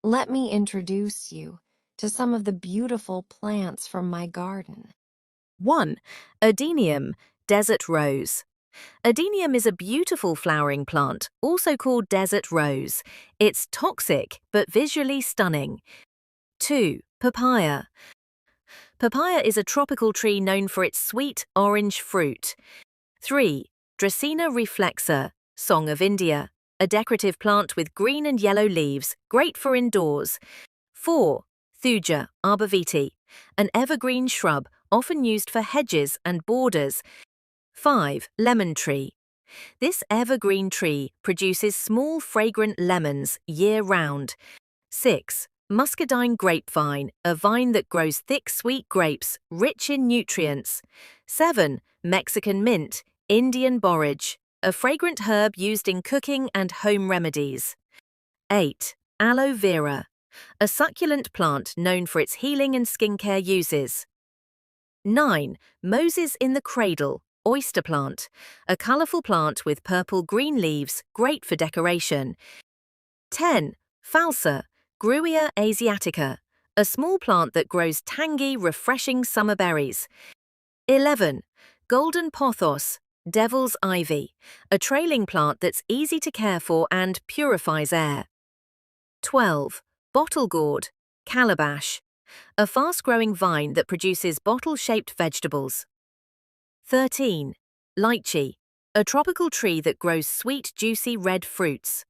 Let me introduce you to some of the beautiful plants from my garden. 1. Adenium, desert rose. Adenium is a beautiful flowering plant, also called desert rose. It's toxic, but visually stunning. 2. Papaya. Papaya is a tropical tree known for its sweet orange fruit. 3. Dracaena reflexa, Song of India. A decorative plant with green and yellow leaves, great for indoors. 4. Thuja arborvitae, an evergreen shrub often used for hedges and borders. 5. Lemon tree. This evergreen tree produces small fragrant lemons year-round. 6. Muscadine grapevine, a vine that grows thick sweet grapes, rich in nutrients. 7. Mexican mint, Indian borage, a fragrant herb used in cooking and home remedies. 8. Aloe vera, a succulent plant known for its healing and skincare uses. 9. Moses in the cradle, oyster plant, a colourful plant with purple-green leaves, great for decoration. 10. Falsa, Grewia asiatica, a small plant that grows tangy, refreshing summer berries. 11. Golden pothos, devil's ivy, a trailing plant that's easy to care for and purifies air. 12. Bottle gourd, calabash, a fast-growing vine that produces bottle-shaped vegetables. 13. Lychee, a tropical tree that grows sweet, juicy red fruits.